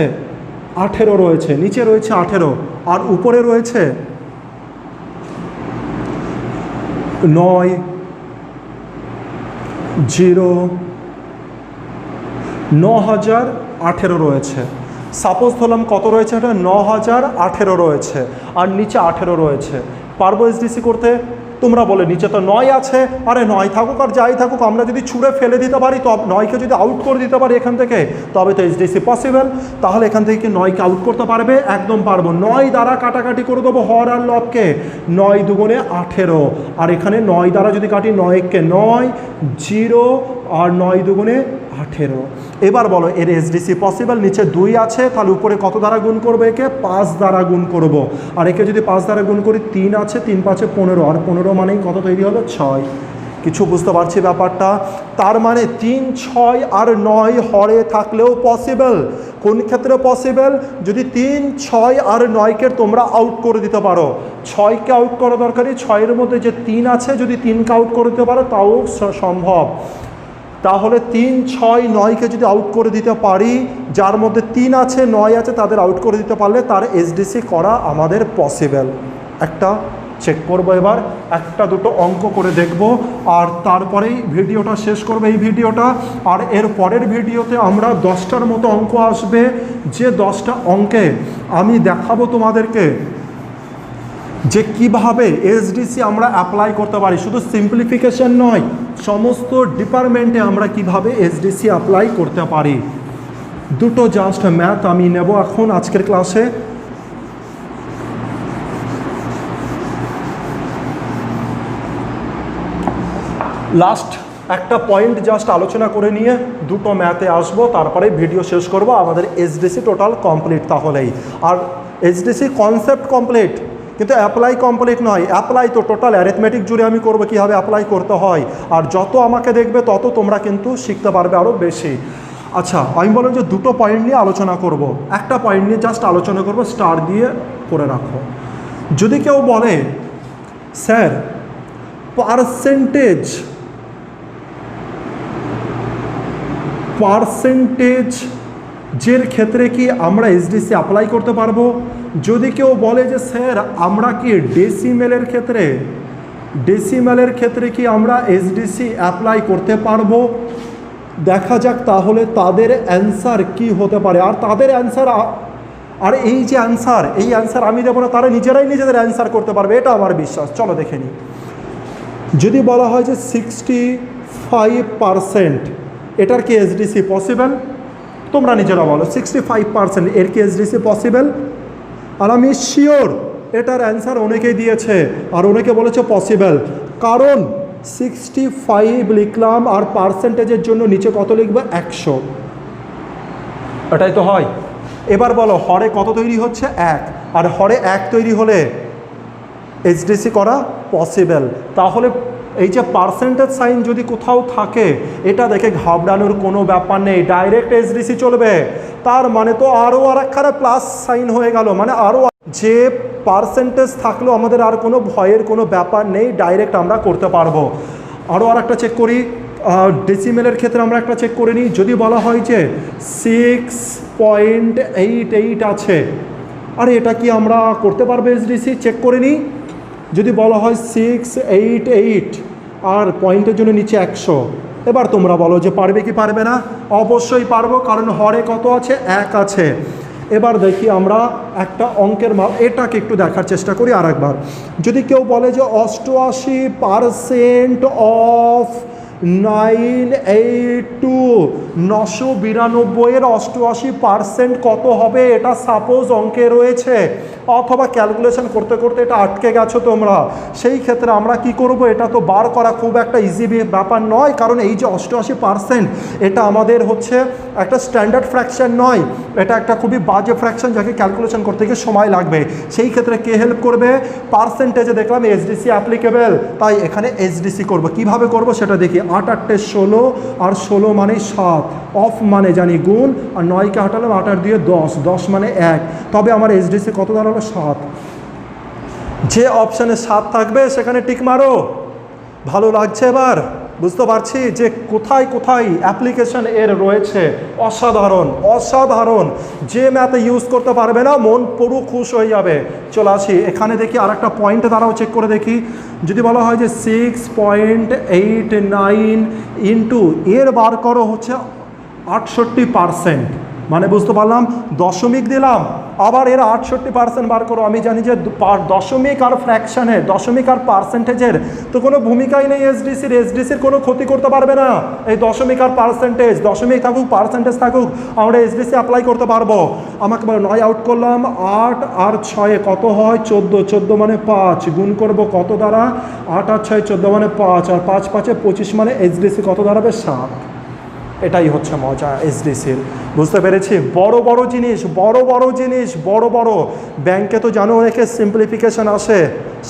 18 রয়েছে, নিচে রয়েছে 18, আর উপরে রয়েছে 9 0 9018 রয়েছে। সাপোজ ধরলাম কত রয়েছে? এটা 9018 রয়েছে, আর নিচে 18 রয়েছে। পারবো এসডিসি করতে? তোমরা বলে নিচে তো 9 আছে, আরে 9 থাকুক আর যাই থাকুক, আমরা যদি ছুঁড়ে ফেলে দিতে পারি, তো 9কে যদি আউট করে দিতে পারি এখান থেকে, তবে তো এসডিসি পসিবল। তাহলে এখান থেকে কি 9কে আউট করতে পারবে? একদম পারবো। 9 দ্বারা কাটাকাটি করে দেবো হর আর লবকে, 9 দুগুণে 18, আর এখানে 9 দ্বারা যদি কাটি 9কে 9 0, আর 9 দুগুণে 18। এবার বলো এর এসডিসি পসিবল? নিচে 2 আছে, তাহলে উপরে কত দ্বারা গুণ করবো? একে 5 দ্বারা গুণ করব, আর একে যদি 5 দ্বারা গুণ করি 3 আছে, 3 5 15, আর 15 মানেই কত তৈরি হলো? 6। কিছু বুঝতে পারছি ব্যাপারটা? তার মানে 3 6 আর 9 হরে থাকলেও পসিবল। কোন ক্ষেত্রে পসিবল? যদি 3 6 আর 9কে তোমরা আউট করে দিতে পারো। 6কে আউট করা দরকারি, 6-এর মধ্যে যে 3 আছে, যদি 3কে আউট করে দিতে পারো তাও সম্ভব। তাহলে 3 6 9কে যদি আউট করে দিতে পারি, যার মধ্যে 3 আছে 9 আছে, তাদের আউট করে দিতে পারলে তার এসডিসি করা আমাদের পসিবল। একটা চেক করবো, এবার একটা দুটো অঙ্ক করে দেখব, আর তারপরেই ভিডিওটা শেষ করবো এই ভিডিওটা। আর এর পরের ভিডিওতে আমরা 10টার মতো অঙ্ক আসবে, যে 10টা অঙ্কে আমি দেখাবো তোমাদেরকে যে কিভাবে এসডিসি আমরা অ্যাপ্লাই করতে পারি। শুধু সিম্পলিফিকেশন নয়, সমস্ত ডিপার্টমেন্টে আমরা কিভাবে এসডিসি অ্যাপ্লাই করতে পারি। দুটো জাস্ট ম্যাথ আমি নেব এখন আজকের ক্লাসে। লাস্ট একটা পয়েন্ট জাস্ট আলোচনা করে নিয়ে দুটো ম্যাথে আসবো, তারপরে ভিডিও শেষ করব। আমাদের এসডিসি টোটাল কমপ্লিট তাহলেই। আর এসডিসি কনসেপ্ট কমপ্লিট, কিন্তু অ্যাপ্লাই কমপ্লিট নয়। অ্যাপ্লাই তো টোটাল অ্যারিথমেটিক জুড়ে আমি করবো কীভাবে অ্যাপ্লাই করতে হয়, আর যত আমাকে দেখবে তত তোমরা কিন্তু শিখতে পারবে আরও বেশি। আচ্ছা, আমি বললাম যে দুটো পয়েন্ট নিয়ে আলোচনা করব। একটা পয়েন্ট নিয়ে জাস্ট আলোচনা করব, স্টার দিয়ে করে রাখো। যদি কেউ বলে স্যার পার্সেন্টেজের ক্ষেত্রে কি আমরা এসডিসি অ্যাপ্লাই করতে পারবো? যদি কেউ বলে যে স্যার আমরা কি ডেসিমেলের ক্ষেত্রে কি আমরা এসডিসি অ্যাপ্লাই করতে পারবো, দেখা যাক তাহলে তাদের অ্যান্সার কি হতে পারে। আর তাদের অ্যান্সার, আর এই যে অ্যান্সার, এই অ্যান্সার আমি দেবো না, তারা নিজেরাই নিজেদের অ্যান্সার করতে পারবে, এটা আমার বিশ্বাস। চলো দেখে নিই। যদি বলা হয় যে 65%, এটার কি এসডিসি পসিবল? তোমরা নিজেরা বলো 65% এর কি এসডিসি পসিবল? আর আমি শিওর এটার অ্যান্সার অনেকেই দিয়েছে, আর অনেকে বলেছে পসিবল। কারণ 65 লিখলাম, আর পার্সেন্টেজের জন্য নিচে কত লিখবে? 100। এটাই তো হয়। এবার বলো হরে কত তৈরি হচ্ছে? 1, আর হরে 1 তৈরি হলে এসডিসি করা পসিবল। তাহলে এই যে পার্সেন্টেজ সাইন যদি কোথাও থাকে, এটা দেখে ঘাবড়ানোর কোনো ব্যাপার নেই, ডাইরেক্ট এসডিসি চলবে। তার মানে তো আরও আর একখানে প্লাস সাইন হয়ে গেল, মানে আরও যে পার্সেন্টেজ থাকলেও আমাদের আর কোনো ভয়ের কোনো ব্যাপার নেই, ডাইরেক্ট আমরা করতে পারবো। আরও আর একটা চেক করি, ডেসিমেলের ক্ষেত্রে আমরা একটা চেক করে নিই। যদি বলা হয় যে 6.88 আছে, আরে এটা কি আমরা করতে পারবো এসডিসি? চেক করে নিই। যদি বলা হয় 688 আর পয়েন্টের জন্য নিচে 100, এবার তোমরা বলো যে পারবে কি পারবে না? অবশ্যই পারবো, কারণ হরে কত আছে? 1 আছে। এবার দেখি আমরা একটা অঙ্কের মাপ, এটাকে একটু দেখার চেষ্টা করি আর একবার। যদি কেউ বলে যে 88% অফ 982 992-এর 88% কত হবে? এটা সাপোজ অঙ্কে রয়েছে, অথবা ক্যালকুলেশন করতে করতে এটা আটকে গেছো তোমরা। সেই ক্ষেত্রে আমরা কি করব? এটা তো বার করা খুব একটা ইজি ব্যাপার নয়, কারণ এই যে 88% এটা আমাদের হচ্ছে একটা স্ট্যান্ডার্ড ফ্র্যাকশন নয়, এটা একটা খুবই বাজে ফ্র্যাকশন যাকে ক্যালকুলেশন করতে গিয়ে সময় লাগবে। সেই ক্ষেত্রে কে হেল্প করবে? পার্সেন্টেজে দেখলাম এসডিসি অ্যাপ্লিকেবল, তাই এখানে এসডিসি করব। কিভাবে করব সেটা দেখি। 8 8 16 আর 16 মানে 7, অফ মানে জানি গুণ, আর 9কে হাঁটালাম 8 আর 2 10, 10 মানে 1, তবে আমার এসডিসি কত দাঁড়ালো? 7। যে অপশানে 7 থাকবে সেখানে টিক মারো। ভালো লাগছে? এবার বুঝতে পারছি যে কোথায় কোথায় অ্যাপ্লিকেশন এর রয়েছে। অসাধারণ অসাধারণ, যে ম্যাথে ইউজ করতে পারবে না মন পুরো খুশ হয়ে যাবে। চলে আসি এখানে দেখি আর একটা পয়েন্টে দ্বারাও চেক করে দেখি। যদি বলা হয় যে 6.89 ইন্টু এর বার করো হচ্ছে 68%, মানে বুঝতে পারলাম দশমিক দিলাম, আবার এর 68% বার করো। আমি জানি যে দশমিক আর ফ্র্যাকশানের, দশমিক আর পার্সেন্টেজের তো কোনো ভূমিকাই নেই এসডিসির। এসডিসির কোনো ক্ষতি করতে পারবে না এই দশমিক আর পার্সেন্টেজ। দশমিক থাকুক পার্সেন্টেজ থাকুক, আমরা এসডিসি অ্যাপ্লাই করতে পারবো। আমাকে 9 আউট করলাম, 8 আর 6 কত হয়? 14, 14 মানে 5, গুণ করব কত দ্বারা? 8 আর 6 14 মানে 5, আর 5 5 25 মানে এসডিসি কত দাঁড়াবে? 7। এটাই হচ্ছে মজা এসডিসির। বুঝতে পেরেছি? বড় বড় জিনিস, বড় বড় জিনিস, বড় বড় ব্যাংকে তো জানো অনেকে সিম্পলিফিকেশান আসে,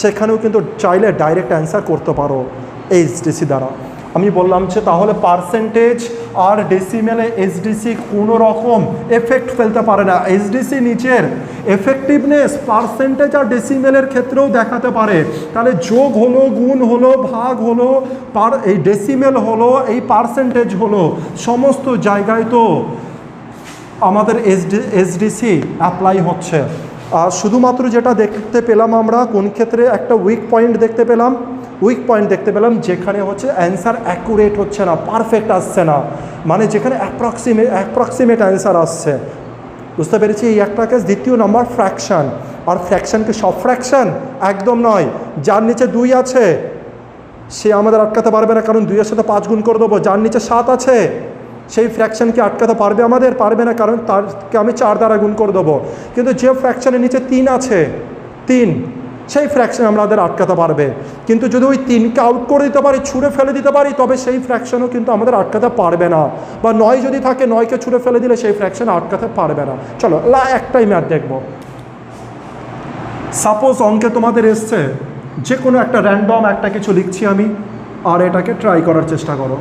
সেখানেও কিন্তু চাইলে ডাইরেক্ট অ্যান্সার করতে পারো এইচডিসি দ্বারা। আমি বললাম যে তাহলে পার্সেন্টেজ আর ডেসিমেলে এসডিসি কোনো রকম এফেক্ট ফেলতে পারে না। এসডিসি নিচের এফেক্টিভনেস পার্সেন্টেজ আর ডেসিমেলের ক্ষেত্রেও দেখাতে পারে। তাহলে যোগ হলো, গুণ হলো, ভাগ হলো, এই ডেসিমেল হলো, এই পার্সেন্টেজ হলো, সমস্ত জায়গায় তো আমাদের এসডিসি অ্যাপ্লাই হচ্ছে। আর শুধুমাত্র যেটা দেখতে পেলাম আমরা কোন ক্ষেত্রে একটা উইক পয়েন্ট দেখতে পেলাম, যেখানে হচ্ছে অ্যান্সার অ্যাকুরেট হচ্ছে না, পারফেক্ট আসছে না, মানে যেখানে অ্যাপ্রক্সিমেট অ্যান্সার আসছে। বুঝতে পেরেছি? এই একটা কেস। দ্বিতীয় নম্বর ফ্র্যাকশান। আর ফ্র্যাকশানকে সব ফ্র্যাকশান একদম নয়। যার নিচে 2 আছে সে আমাদের আটকাতে পারবে না, কারণ 2-এর সাথে 5 গুণ করে দেবো। যার নিচে 7 আছে সেই ফ্র্যাকশানকে আটকাতে পারবে আমাদের? পারবে না, কারণ তারকে আমি 4 দ্বারা গুণ করে দেবো। কিন্তু যে ফ্র্যাকশানের নিচে 3 আছে, 3, সেই ফ্র্যাকশন আমাদের আটকাতে পারবে। কিন্তু যদি ওই 3কে আউট করে দিতে পারি, ছুঁড়ে ফেলে দিতে পারি, তবে সেই ফ্র্যাকশনও কিন্তু আমাদের আটকাতে পারবে না। বা 9 যদি থাকে, 9কে ছুঁড়ে ফেলে দিলে সেই ফ্র্যাকশন আটকাতে পারবে না। চলো একটাই ম্যাথ দেখবো। সাপোজ অঙ্কে তোমাদের এসছে যে কোনো একটা র্যান্ডম একটা কিছু লিখছি আমি, আর এটাকে ট্রাই করার চেষ্টা করো।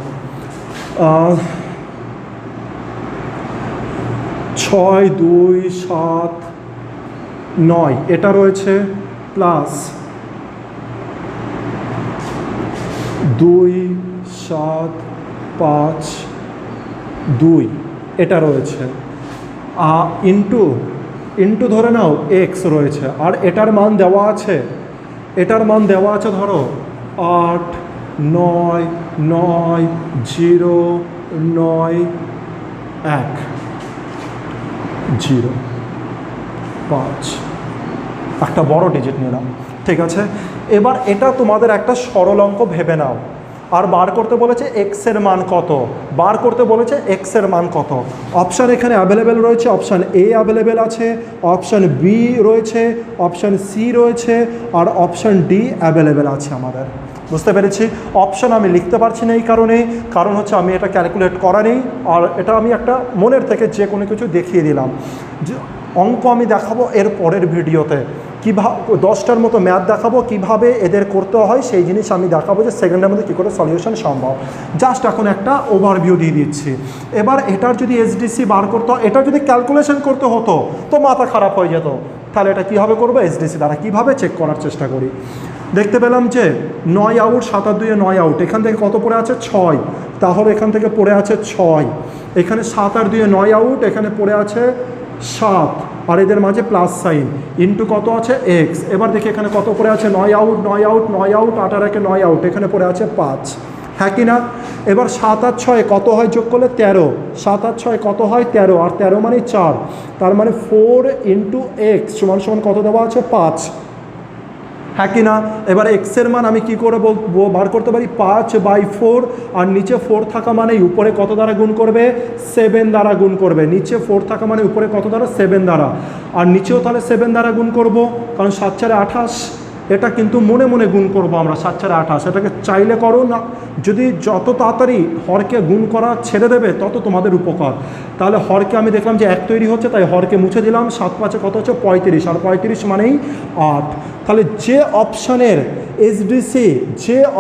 6 2 7 9 এটা রয়েছে, প্লাস 2 7 5 2 এটা রয়েছে, ইন্টু ধরে নাও এক্স রয়েছে, আর এটার মান দেওয়া আছে, ধরো 8 9 9 0 9 1 0 5, একটা বড় ডিজিট নিলাম। ঠিক আছে, এবার এটা তোমাদের একটা সরল অঙ্ক ভেবে নাও। আর বার করতে বলেছে এক্সের মান কত, অপশান এখানে অ্যাভেলেবেল রয়েছে। অপশান এ অ্যাভেলেবেল আছে, অপশান বি রয়েছে, অপশান সি রয়েছে, আর অপশান ডি অ্যাভেলেবেল আছে আমাদের। বুঝতে পেরেছি? অপশান আমি লিখতে পারছি না এই কারণ হচ্ছে আমি এটা ক্যালকুলেট করা নেই, আর এটা আমি একটা মনের থেকে যে কোনো কিছু দেখিয়ে দিলাম। যে অঙ্ক আমি দেখাবো এর পরের ভিডিওতে, কীভাবে 10টার মতো ম্যাথ দেখাবো, কিভাবে এদের করতে হয় সেই জিনিস আমি দেখাবো, যে সেকেন্ডের মধ্যে কী করে সলিউশন সম্ভব। জাস্ট এখন একটা ওভারভিউ দিয়ে দিচ্ছি। এবার এটার যদি এসডিসি বার করতে হয়, এটা যদি ক্যালকুলেশন করতে হতো তো মাথা খারাপ হয়ে যেত। তাহলে এটা কীভাবে করবো? এসডিসি দ্বারা কীভাবে চেক করার চেষ্টা করি। দেখতে পেলাম যে 9 আউট, 7 আর 2 9 আউট, এখান থেকে কত পড়ে আছে? 6, তাহলে এখান থেকে পড়ে আছে 6, এখানে 7 আর 2 9 আউট, এখানে পড়ে আছে 7, আর এদের মাঝে প্লাস সাইন, ইন্টু কত আছে? এক্স। এবার দেখি এখানে কত পড়ে আছে? 9 আউট 9 আউট 9 আউট, 8 আর 1 9 আউট, এখানে পড়ে আছে 5, হ্যাঁ কি না? এবার 7 আর 6 কত হয় যোগ করলে? 13, 7 আর 6 কত হয়? 13, আর 13 মানে 4, তার মানে 4 ইন্টু এক্স সমান কত দেওয়া আছে? 5। হ্যাঁ কি না? এবার এক্সের মান আমি কি করে বার করতে পারি? 5/4, আর নিচে 4 থাকা মানে উপরে কত দ্বারা গুণ করবে? 7 দ্বারা গুণ করবে। নিচে 4 থাকা মানে উপরে কত দ্বারা? 7 দ্বারা। আর নিচেও তাহলে 7 দ্বারা গুণ করব, কারণ 7 4 28। এটা কিন্তু মনে মনে গুণ করব আমরা, 7 4 28। এটাকে চাইলে করো না, যদি যত তাড়াতাড়ি হরকে গুণ করা ছেড়ে দেবে তত তোমাদের উপকার। তাহলে হরকে আমি দেখলাম যে 1 তৈরি হচ্ছে, তাই হরকে মুছে দিলাম। 7 5 কত হচ্ছে? 35, আর 35 মানেই 8। তাহলে যে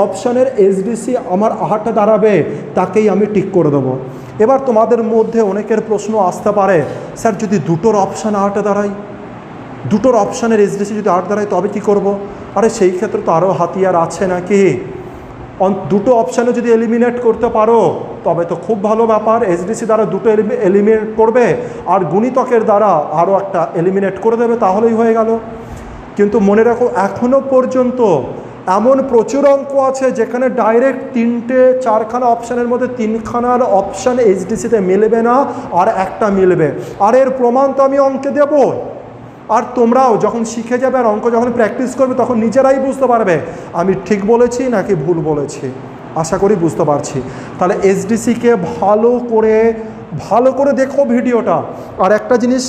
অপশানের এসডিসি আমার 8 দাঁড়াবে তাকেই আমি টিক করে দেবো। এবার তোমাদের মধ্যে অনেকের প্রশ্ন আসতে পারে, স্যার যদি দুটোর অপশান 8 দাঁড়ায়, দুটোর অপশানের এসডিসি যদি 8 দাঁড়ায় তবে কী করব? আরে সেই ক্ষেত্রে তো আরও হাতিয়ার আছে নাকি। দুটো অপশানে যদি এলিমিনেট করতে পারো তবে তো খুব ভালো ব্যাপার। এসডিসি দ্বারা দুটো এলিমিনেট করবে, আর গুণিতকের দ্বারা আরও একটা এলিমিনেট করে দেবে, তাহলেই হয়ে গেল। কিন্তু মনে রাখো, এখনও পর্যন্ত এমন প্রচুর অঙ্ক আছে যেখানে ডাইরেক্ট 4খানা অপশানের মধ্যে 3খানার অপশান এসডিসিতে মিলবে না, আর একটা মিলবে। আর এর প্রমাণ তো আমি অঙ্কে দেব। আর তোমরাও যখন শিখে যাবে আর অঙ্ক যখন প্র্যাকটিস করবে তখন নিজেরাই বুঝতে পারবে আমি ঠিক বলেছি নাকি ভুল বলেছি। আশা করি বুঝতে পারছি। তাহলে এসডিসিকে ভালো করে দেখো ভিডিওটা। আর একটা জিনিস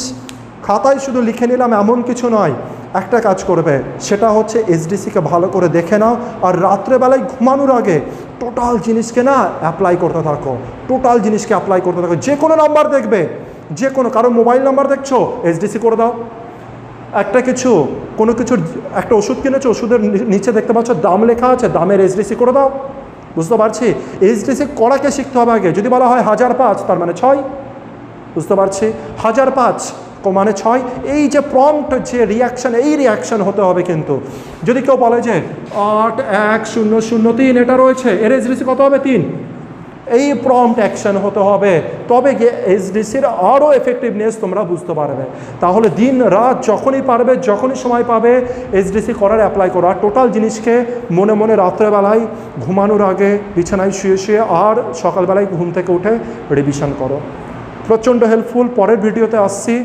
খাতায় শুধু লিখে নিলাম এমন কিছু নয়, একটা কাজ করবে, সেটা হচ্ছে এসডিসিকে ভালো করে দেখে নাও, আর রাত্রেবেলায় ঘুমানোর আগে টোটাল জিনিসকে না অ্যাপ্লাই করতে থাকো। যে কোনো নাম্বার দেখবে, যে কোনো কারো মোবাইল নাম্বার দেখছো, এসডিসি করে দাও। কোনো কিছুর একটা ওষুধ কিনেছো, ওষুধের নিচে দেখতে পাচ্ছ দাম লেখা আছে, দামের এসডিসি করে দাও। বুঝতে পারছি? এসডিসি করাকে শিখতে হবে আগে। যদি বলা হয় 1005 তার মানে 6, বুঝতে পারছি? 1005 মানে 6। এই যে প্রম্পট, যে রিয়াকশান, এই রিয়াকশান হতে হবে। কিন্তু যদি কেউ বলে যে 81003 এটা রয়েছে, এর এসডিসি কত হবে? 3। এই প্রম্পট অ্যাকশান হতে হবে, তবে গিয়ে এসডিসির আরও এফেক্টিভনেস তোমরা বুঝতে পারবে। তাহলে দিন রাত যখনই পারবে, যখনই সময় পাবে, এসডিসি করার অ্যাপ্লাই করো। আর টোটাল জিনিসকে মনে মনে রাত্রেবেলায় ঘুমানোর আগে বিছানায় শুয়ে আর সকালবেলায় ঘুম থেকে উঠে রিভিশন করো। প্রচণ্ড হেল্পফুল। পরের ভিডিওতে আসছি।